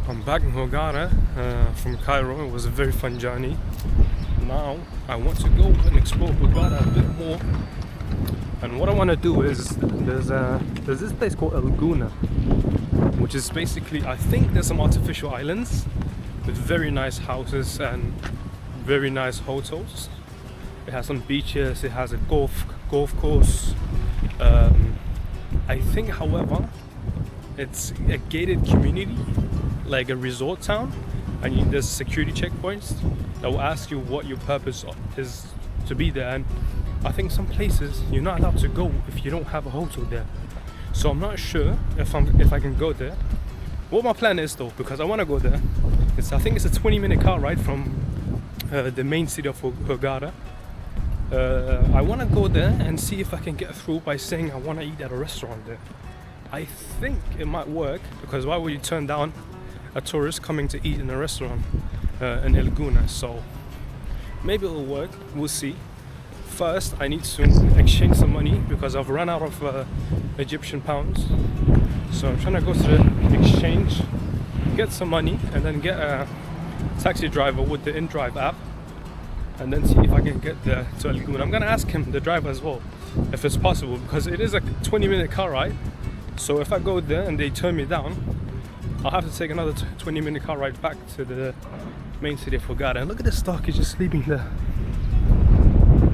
I'm back in Hurghada from Cairo. It was a very fun journey. Now I want to go and explore Hurghada a bit more. And what I want to do is there's this place called Gouna, which is basically, I think there's some artificial islands with very nice houses and very nice hotels. It has some beaches. It has a golf course. I think, however, it's a gated community, like a resort town, and there's security checkpoints that will ask you what your purpose is to be there. And I think some places you're not allowed to go if you don't have a hotel there. So I'm not sure if I can go there. What my plan is though, because I want to go there, I think it's a 20-minute car ride from the main city of Hurghada. I want to go there and see if I can get through by saying I want to eat at a restaurant there. I think it might work, because why would you turn down a tourist coming to eat in a restaurant in Gouna? So maybe it'll work, we'll see. First I need to exchange some money because I've run out of Egyptian pounds. So I'm trying to go to the exchange, get some money, and then get a taxi driver with the InDrive app, and then see if I can get there to Gouna. I'm gonna ask him, the driver as well, if it's possible, because it is a 20-minute car ride. So if I go there and they turn me down, I'll have to take another 20-minute car ride back to the main city of Hurghada. And look at this dog, he's just sleeping there.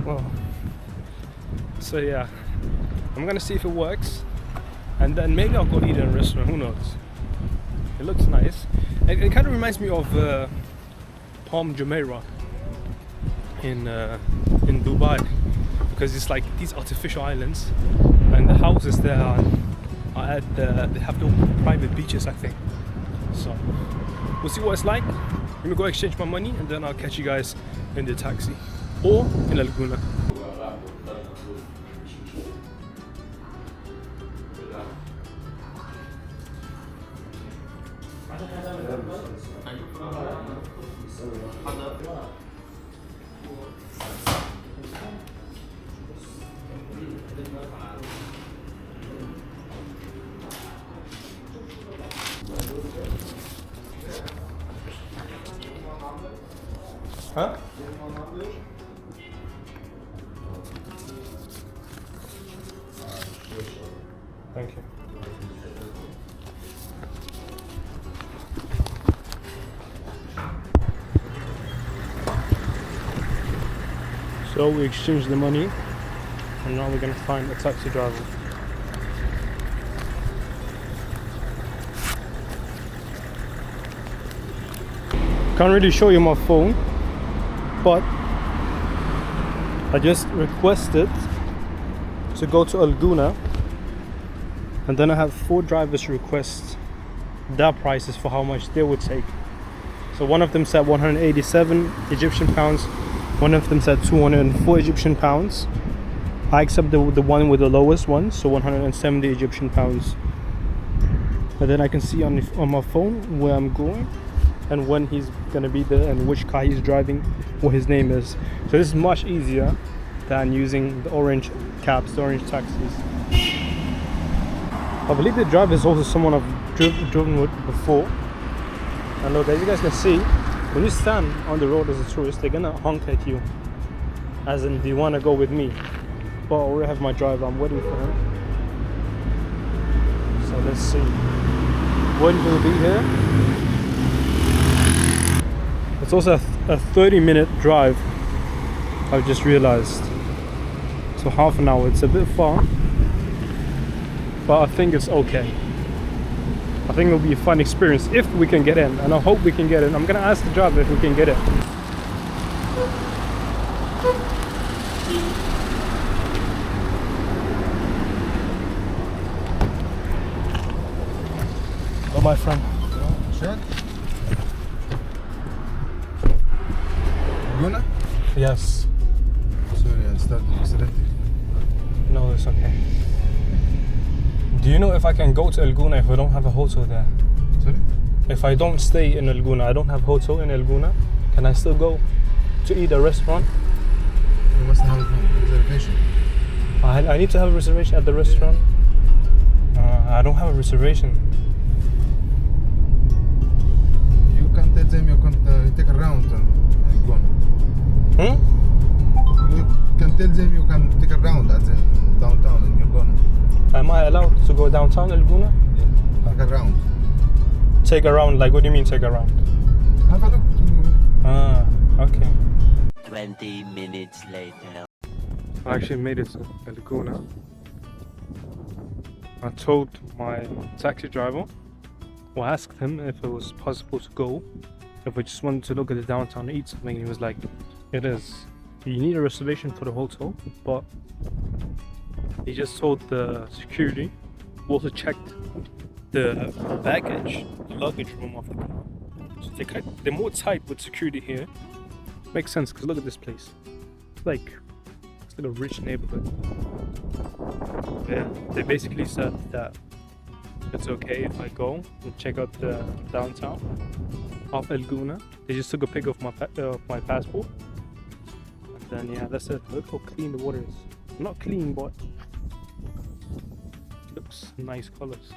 Wow. So yeah, I'm gonna see if it works, and then maybe I'll go eat in a restaurant, who knows. It looks nice. It kind of reminds me of Palm Jumeirah in Dubai, because it's like these artificial islands, and the houses there they have no private beaches, I think. So we'll see what it's like. Let me go exchange my money, and then I'll catch you guys in the taxi or in Gouna. Huh? Thank you. So we exchanged the money, and now we're gonna find a taxi driver. Can't really show you my phone, but I just requested to go to Gouna, and then I have 4 drivers request their prices for how much they would take. So one of them said 187 Egyptian pounds, one of them said 204 Egyptian pounds. I accept the one with the lowest one, so 170 Egyptian pounds. And then I can see on my phone where I'm going and when he's gonna be there and which car he's driving, what his name is. So this is much easier than using the orange cabs, the orange taxis. I believe the driver is also someone I've driven with before. And look, as you guys can see, when you stand on the road as a tourist, they're gonna honk at you, as in, do you want to go with me? But I already have my driver, I'm waiting for him. So let's see when he'll be here. It's also a 30-minute drive, I've just realized. So half an hour, it's a bit far, but I think it's okay. I think it'll be a fun experience if we can get in, and I hope we can get in. I'm gonna ask the driver if we can get in. Oh, my friend. Sure. Gouna? Yes. Sorry, I started selecting. No, it's okay. Do you know if I can go to Gouna if I don't have a hotel there? Sorry? If I don't stay in Gouna, I don't have a hotel in Gouna, can I still go to eat at a restaurant? You must have a reservation. I need to have a reservation at the restaurant. I don't have a reservation. tell them you can take a round at the downtown in Gouna. Am I allowed to go downtown El Gouna? Yeah. Take a round. Take a round, like what do you mean take a round? Have a look. Ah, okay. 20 minutes later. I actually made it to El Gouna. I told my taxi driver, or asked him if it was possible to go, if we just wanted to look at the downtown and eat something. He was like, it is. You need a reservation for the hotel, but he just told the security, we also checked the luggage room of the car. So they're more tight with security here. Makes sense, because look at this place. It's like a rich neighborhood. Yeah, they basically said that it's okay if I go and check out the downtown of El Gouna. They just took a pic of my passport. And then yeah, that's it. Look how clean the water is. Not clean, but looks nice colors.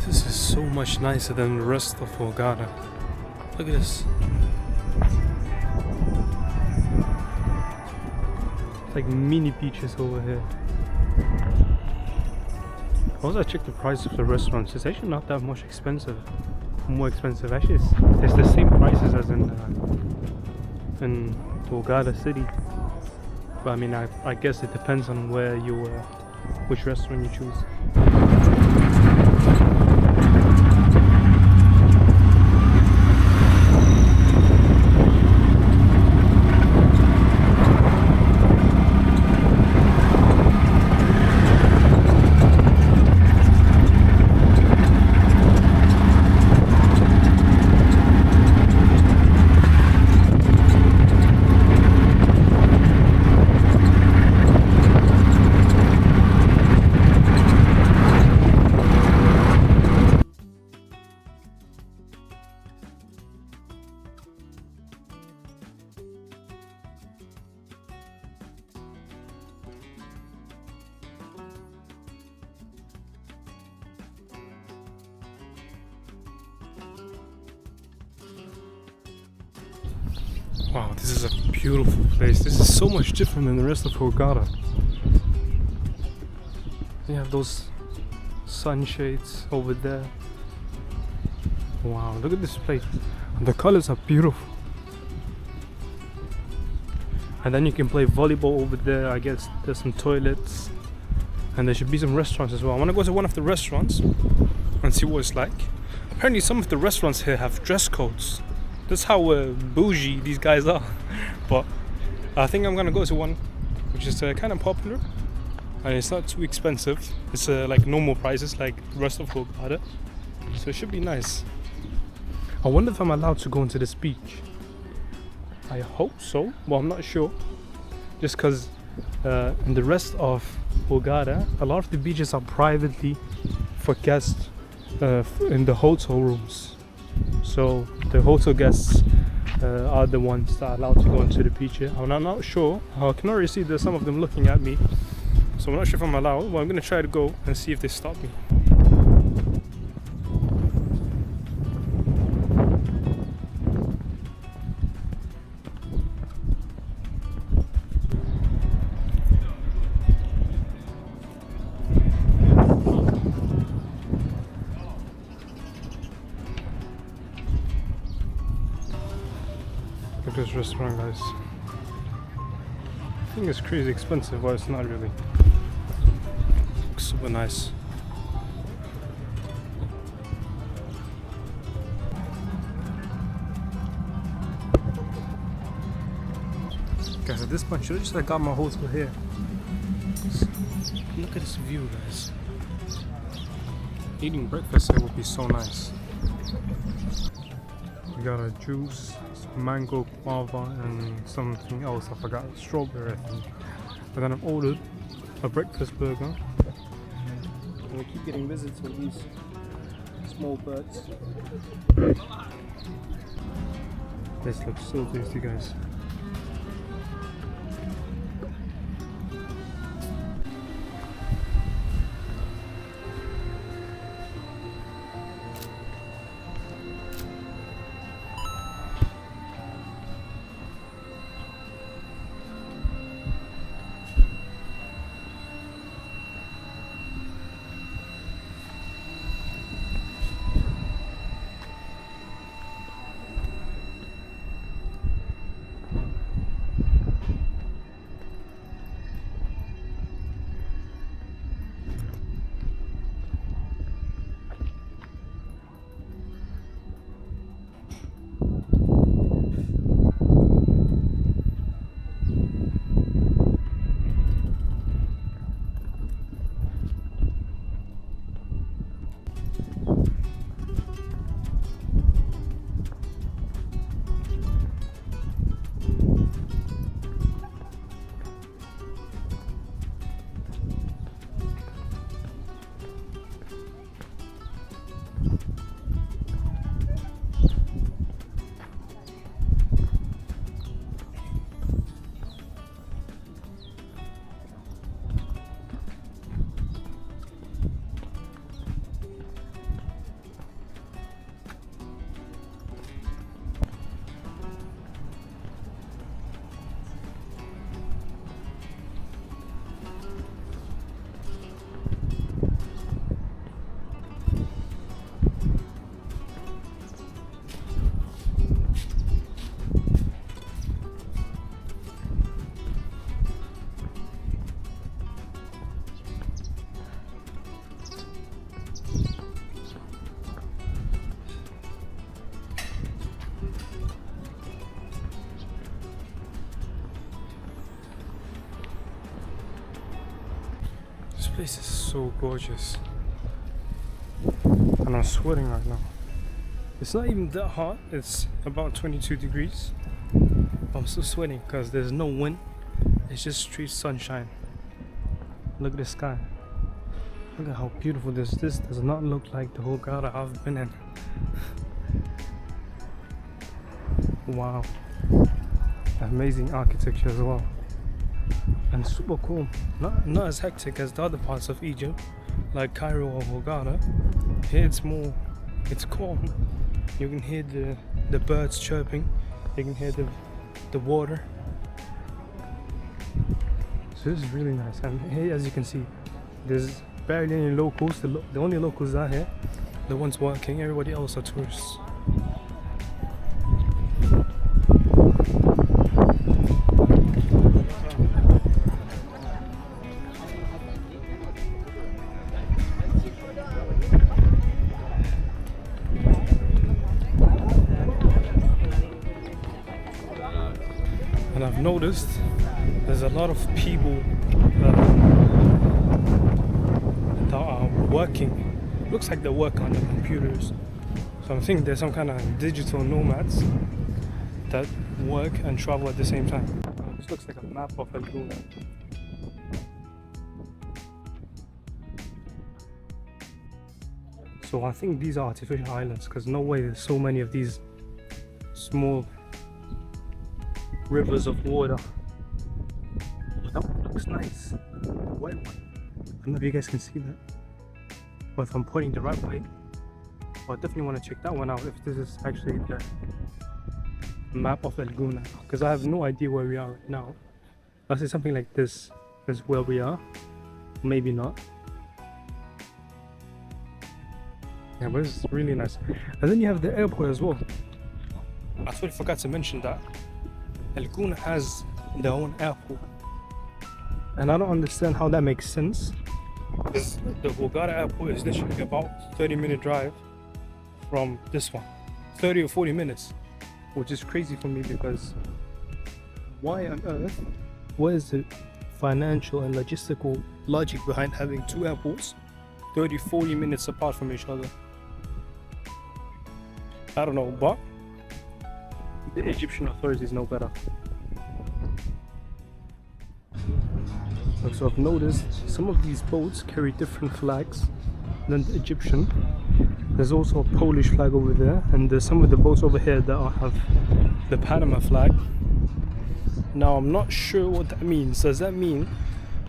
This is so much nicer than the rest of Hurghada. Look at this. It's like mini beaches over here. Also, I checked the price of the restaurants. It's actually not that much expensive. More expensive. Actually, it's the same prices as in Hurghada city. But I mean, I guess it depends on where which restaurant you choose. Wow, this is a beautiful place. This is so much different than the rest of Hurghada. You have those sunshades over there. Wow, look at this place. The colors are beautiful. And then you can play volleyball over there. I guess there's some toilets. And there should be some restaurants as well. I want to go to one of the restaurants and see what it's like. Apparently some of the restaurants here have dress codes. That's how bougie these guys are. But I think I'm gonna go to one which is kind of popular and it's not too expensive. It's like normal prices like the rest of Hurghada, so it should be nice. I wonder if I'm allowed to go into this beach. I hope so, well I'm not sure, just because in the rest of Hurghada a lot of the beaches are privately for guests in the hotel rooms. So the hotel guests are the ones that are allowed to go into the beach here. I'm not sure. I can already see there's some of them looking at me. So I'm not sure if I'm allowed, but I'm going to try to go and see if they stop me. at this restaurant, guys. I think it's crazy expensive, but it's not really. Looks super nice. Guys, at this point, should I just got my hotel here? Look at this view, guys. Eating breakfast here would be so nice. We got a juice, some mango guava, and something else. I forgot, strawberry, I think. And then I've ordered a breakfast burger. And we keep getting visits of these small birds. This looks so tasty, guys. This place is so gorgeous. And I'm sweating right now. It's not even that hot, it's about 22 degrees. I'm still sweating because there's no wind. It's just straight sunshine. Look at the sky. Look at how beautiful this is. This does not look like the Hurghada I've been in. Wow. Amazing architecture as well. And super cool. Not as hectic as the other parts of Egypt, like Cairo or Hurghada. Here it's calm. You can hear the birds chirping. You can hear the water. So this is really nice. And here, as you can see, there's barely any locals. The only locals are here, the ones working. Everybody else are tourists. And I've noticed there's a lot of people that are working. Looks like they work on the computers. So I think there's some kind of digital nomads that work and travel at the same time. This looks like a map of Gouna. So I think these are artificial islands because no way there's so many of these small rivers of water. That one looks nice. The white one. I don't know if you guys can see that. But if I'm pointing the right way, I definitely want to check that one out if this is actually the map of Gouna. Because I have no idea where we are right now. Unless it's something like this is where we are. Maybe not. Yeah, but it's really nice. And then you have the airport as well. I totally forgot to mention that. Gouna has their own airport, and I don't understand how that makes sense. Because the Hurghada airport is literally about 30-minute drive from this one, 30 or 40 minutes, which is crazy for me because why on earth? What is the financial and logistical logic behind having two airports 30-40 minutes apart from each other? I don't know, but the Egyptian authorities know better. So I've noticed some of these boats carry different flags than the Egyptian. There's also a Polish flag over there, and there's some of the boats over here that have the Panama flag. Now I'm not sure what that means. Does that mean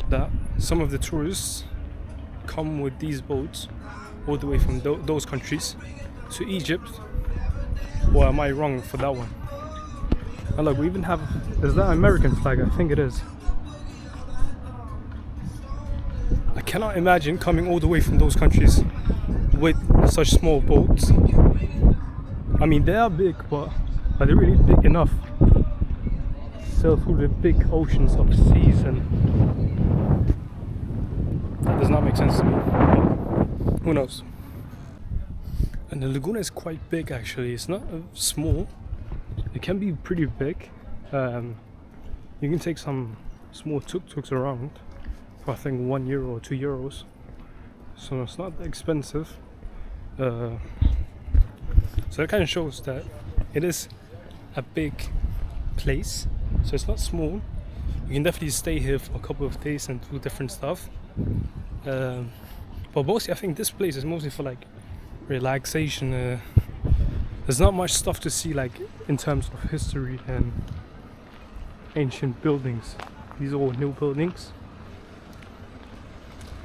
that some of the tourists come with these boats all the way from those countries to Egypt? Or am I wrong for that one? And look, we even have, is that American flag? I think it is. I cannot imagine coming all the way from those countries with such small boats. I mean, they are big, but are they really big enough to sail through the big oceans of seas? And that does not make sense to me, but who knows. And the lagoon is quite big actually. It's not small. It can be pretty big. You can take some small tuk-tuks around for I think €1 or €2, so it's not expensive. So it kind of shows that it is a big place, so it's not small. You can definitely stay here for a couple of days and do different stuff. But mostly I think this place is mostly for like relaxation. There's not much stuff to see like in terms of history and ancient buildings. These are all new buildings,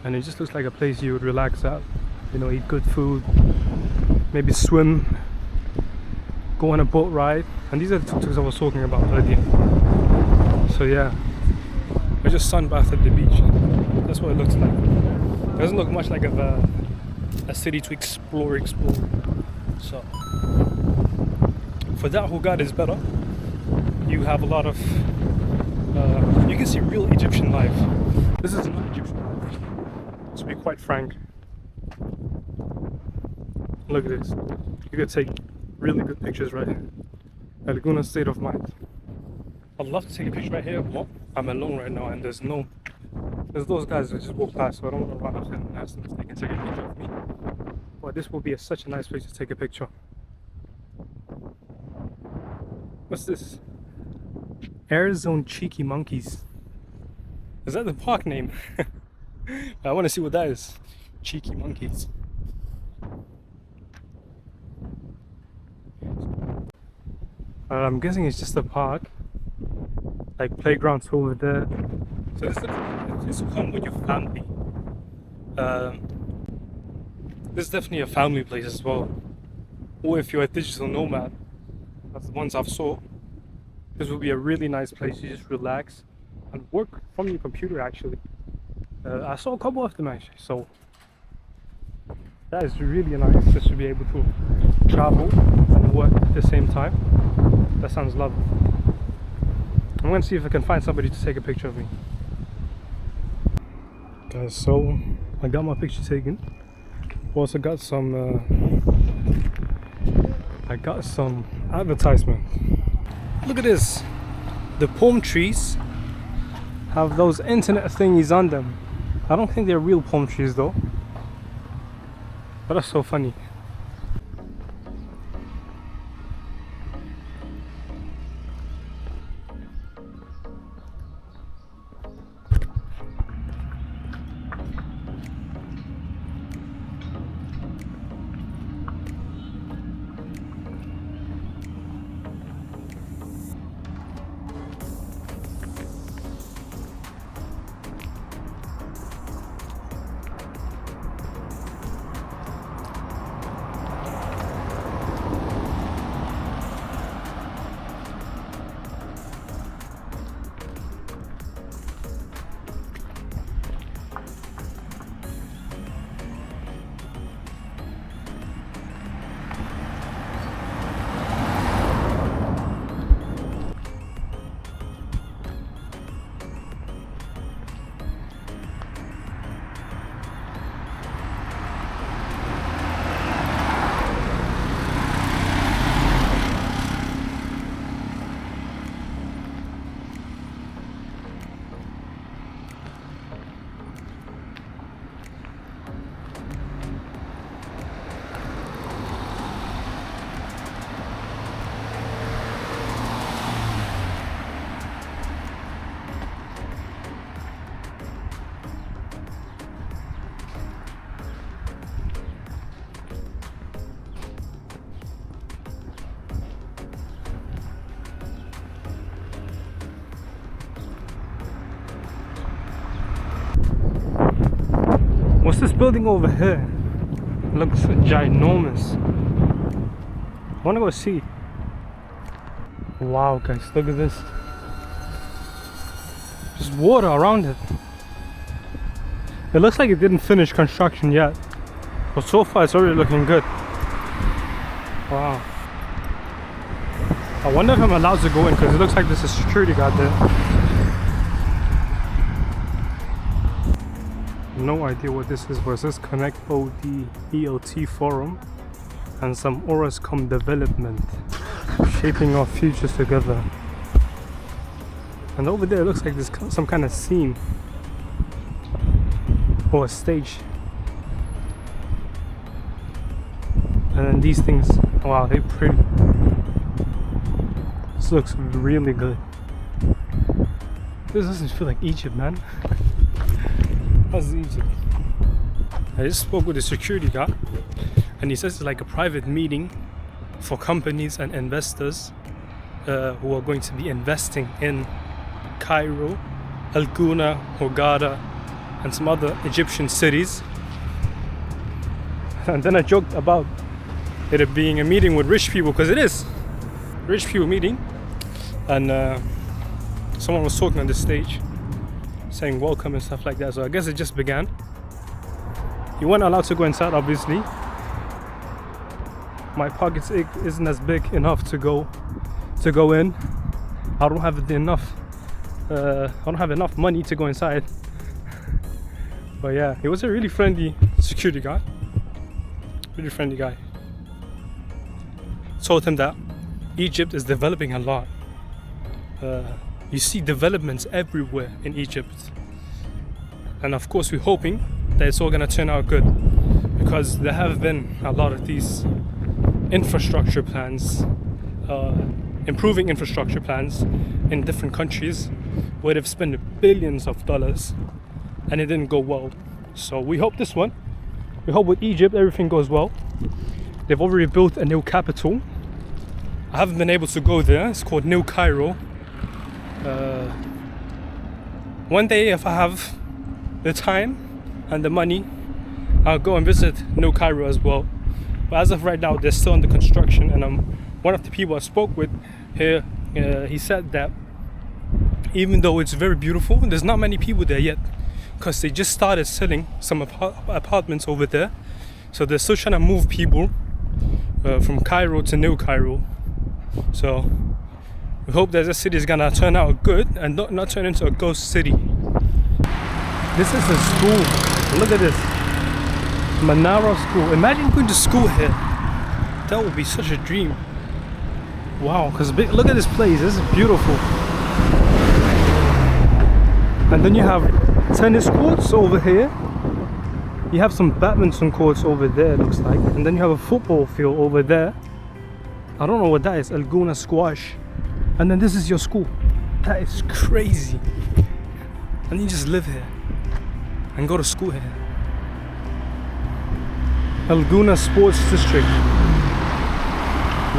and it just looks like a place you would relax at, you know, eat good food, maybe swim, go on a boat ride. And these are the tuk-tuks I was talking about earlier. So yeah, I just sunbathed at the beach. That's what it looks like. It doesn't look much like a city to explore. So for that, Hurghada is better. You have a lot of you can see real Egyptian life. This is not Egyptian life, to be quite frank. Look at this. You could take really good pictures right here. At Gouna state of mind. I'd love to take a picture right here, but I'm alone right now and there's those guys that just walk past, so I don't want to run up and ask them if they can take a picture of me. But this will be such a nice place to take a picture. What's this? Air Zone Cheeky Monkeys. Is that the park name? I want to see what that is. Cheeky Monkeys. I'm guessing it's just a park. Like playgrounds over there. So this will come with your family. This is definitely a family place as well. Or if you're a digital nomad, that's the ones I've saw. This will be a really nice place to just relax and work from your computer actually. I saw a couple of them actually, so that is really nice just to be able to travel and work at the same time. That sounds lovely. I'm gonna see if I can find somebody to take a picture of me. Guys, so I got my picture taken. Also got some advertisement. Look at this. The palm trees have those internet thingies on them. I don't think they're real palm trees though. But that's so funny. What's this building over here? It looks ginormous. I wanna go see. Wow, guys, look at this. Just water around it. It looks like it didn't finish construction yet, but so far it's already looking good. Wow. I wonder if I'm allowed to go in because it looks like there's a security guard there. No idea what this is, but it says Connect OD ELT Forum and some Orascom development, shaping our futures together. And over there it looks like there's some kind of scene or a stage. And then these things, wow, they're pretty. This looks really good. This doesn't feel like Egypt, man. How's Egypt? I just spoke with the security guard and he says it's like a private meeting for companies and investors who are going to be investing in Cairo, Gouna, Hurghada and some other Egyptian cities. And then I joked about it being a meeting with rich people, because it is rich people meeting, and someone was talking on the stage saying welcome and stuff like that, so I guess it just began. You weren't allowed to go inside, obviously. My pockets isn't as big enough to go in. I don't have enough money to go inside. But yeah, he was a really friendly security guard. Really friendly guy. Told him that Egypt is developing a lot. You see developments everywhere in Egypt. And of course we're hoping that it's all gonna turn out good, because there have been a lot of these infrastructure plans, improving infrastructure plans in different countries where they've spent billions of dollars and it didn't go well. So we hope this one, we hope with Egypt everything goes well. They've already built a new capital. I haven't been able to go there. It's called New Cairo. One day if I have the time and the money, I'll go and visit New Cairo as well. But as of right now, they're still under construction, and one of the people I spoke with here, he said that even though it's very beautiful, there's not many people there yet, because they just started selling some apartments over there. So they're still trying to move people from Cairo to New Cairo. So we hope that this city is gonna turn out good and not turn into a ghost city. This is a school. Look at this. Manara School. Imagine going to school here. That would be such a dream. Wow, because look at this place. This is beautiful. And then you have tennis courts over here. You have some badminton courts over there, it looks like. And then you have a football field over there. I don't know what that is. Gouna squash. And then this is your school. That is crazy. And you just live here and go to school here. Gouna Sports District.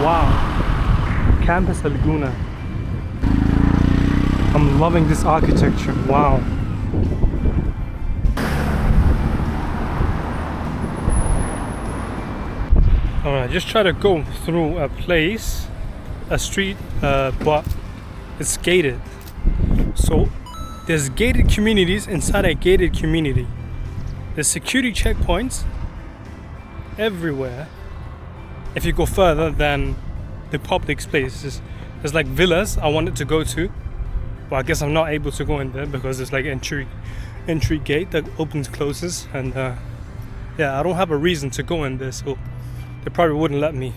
Wow. Campus Gouna. I'm loving this architecture. Wow. Alright, just try to go through a place, a street, but it's gated. So there's gated communities inside a gated community. There's security checkpoints everywhere. If you go further than the public spaces, there's like villas I wanted to go to, but I guess I'm not able to go in there because it's like entry gate that opens, closes, and yeah, I don't have a reason to go in there, so they probably wouldn't let me.